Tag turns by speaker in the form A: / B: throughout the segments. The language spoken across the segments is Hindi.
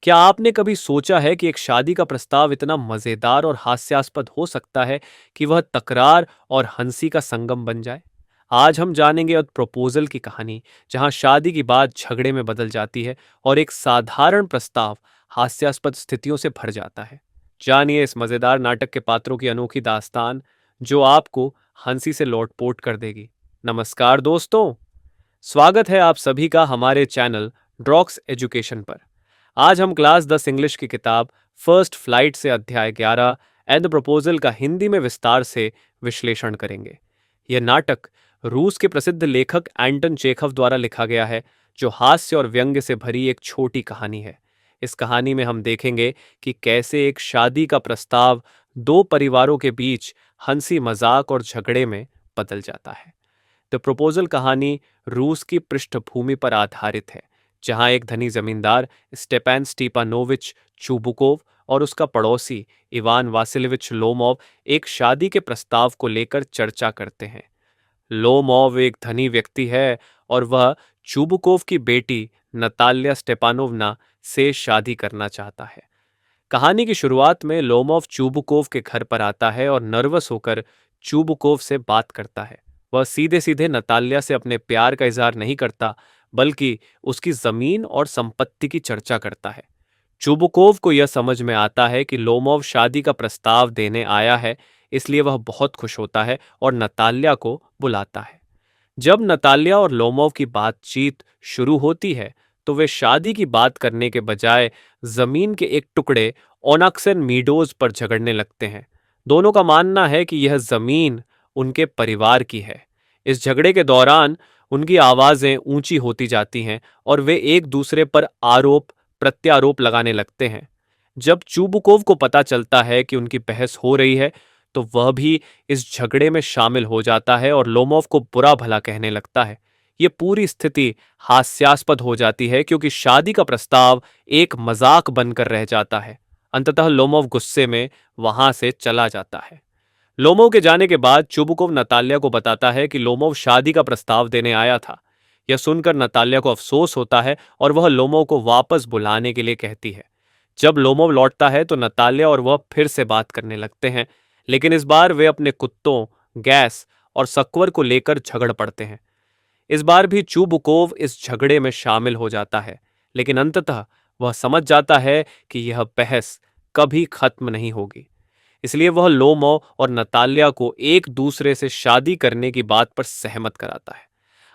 A: क्या आपने कभी सोचा है कि एक शादी का प्रस्ताव इतना मजेदार और हास्यास्पद हो सकता है कि वह तकरार और हंसी का संगम बन जाए? आज हम जानेंगे उस प्रपोजल की कहानी जहां शादी की बात झगड़े में बदल जाती है और एक साधारण प्रस्ताव हास्यास्पद स्थितियों से भर जाता है। जानिए इस मजेदार नाटक के पात्रों की अनोखी दास्तान जो आपको हंसी से लोटपोट कर देगी। नमस्कार दोस्तों, स्वागत है आप सभी का हमारे चैनल ड्रॉक्स एजुकेशन पर। आज हम क्लास 10 इंग्लिश की किताब फर्स्ट फ्लाइट से अध्याय 11 एंड द प्रपोजल का हिंदी में विस्तार से विश्लेषण करेंगे। यह नाटक रूस के प्रसिद्ध लेखक एंटन चेखव द्वारा लिखा गया है, जो हास्य और व्यंग्य से भरी एक छोटी कहानी है। इस कहानी में हम देखेंगे कि कैसे एक शादी का प्रस्ताव दो परिवारों के बीच हंसी मजाक और झगड़े में बदल जाता है। द प्रपोजल कहानी रूस की पृष्ठभूमि पर आधारित है, जहां एक धनी जमींदार स्टेपान स्टीपानोविच चुबुकोव और उसका पड़ोसी इवान वासिलेविच लोमोव एक शादी के प्रस्ताव को लेकर चर्चा करते हैं। लोमोव एक धनी व्यक्ति है और वह चुबुकोव की बेटी नताल्या स्टेपानोवना से शादी करना चाहता है। कहानी की शुरुआत में लोमोव चुबुकोव के घर पर आता है और नर्वस होकर चुबुकोव से बात करता है। वह सीधे सीधे नताल्या से अपने प्यार का इजहार नहीं करता, बल्कि उसकी जमीन और संपत्ति की चर्चा करता है। चुबुकोव को यह समझ में आता है कि लोमोव शादी का प्रस्ताव देने आया है, इसलिए वह बहुत खुश होता है और नताल्या को बुलाता है। जब नताल्या और लोमोव की बातचीत शुरू होती है, तो वे शादी की बात करने के बजाय जमीन के एक टुकड़े ओनाक्सन मीडोज पर झगड़ने लगते हैं। दोनों का मानना है कि यह जमीन उनके परिवार की है। इस झगड़े के दौरान उनकी आवाजें ऊंची होती जाती हैं और वे एक दूसरे पर आरोप प्रत्यारोप लगाने लगते हैं। जब चुबुकोव को पता चलता है कि उनकी बहस हो रही है, तो वह भी इस झगड़े में शामिल हो जाता है और लोमोव को बुरा भला कहने लगता है। ये पूरी स्थिति हास्यास्पद हो जाती है क्योंकि शादी का प्रस्ताव एक मजाक बनकर रह जाता है। अंततः लोमोव गुस्से में वहां से चला जाता है। लोमोव के जाने के बाद चुबुकोव नताल्या को बताता है कि लोमोव शादी का प्रस्ताव देने आया था। यह सुनकर नताल्या को अफसोस होता है और वह लोमोव को वापस बुलाने के लिए कहती है। जब लोमोव लौटता है तो नताल्या और वह फिर से बात करने लगते हैं, लेकिन इस बार वे अपने कुत्तों, गैस और सक्वर को लेकर झगड़ पड़ते हैं। इस बार भी चुबुकोव इस झगड़े में शामिल हो जाता है, लेकिन अंततः वह समझ जाता है कि यह बहस कभी खत्म नहीं होगी। इसलिए वह लोमोव और नताल्या को एक दूसरे से शादी करने की बात पर सहमत कराता है।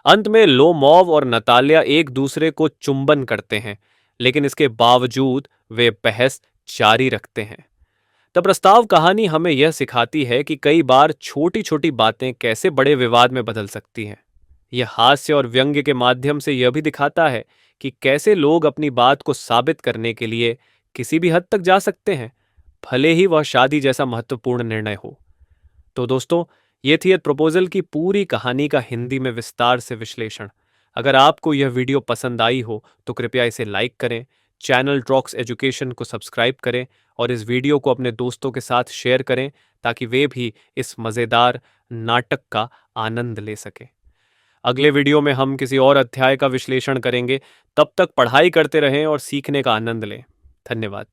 A: अंत में लोमोव और नताल्या एक दूसरे को चुंबन करते हैं, लेकिन इसके बावजूद वे बहस जारी रखते हैं। तब प्रस्ताव कहानी हमें यह सिखाती है कि कई बार छोटी छोटी बातें कैसे बड़े विवाद में बदल सकती हैं। यह हास्य और व्यंग्य के माध्यम से यह भी दिखाता है कि कैसे लोग अपनी बात को साबित करने के लिए किसी भी हद तक जा सकते हैं, भले ही वह शादी जैसा महत्वपूर्ण निर्णय हो। तो दोस्तों, ये थी प्रपोजल की पूरी कहानी का हिंदी में विस्तार से विश्लेषण। अगर आपको यह वीडियो पसंद आई हो तो कृपया इसे लाइक करें, चैनल ड्रॉक्स एजुकेशन को सब्सक्राइब करें और इस वीडियो को अपने दोस्तों के साथ शेयर करें ताकि वे भी इस मज़ेदार नाटक का आनंद ले सकें। अगले वीडियो में हम किसी और अध्याय का विश्लेषण करेंगे। तब तक पढ़ाई करते रहें और सीखने का आनंद लें। धन्यवाद।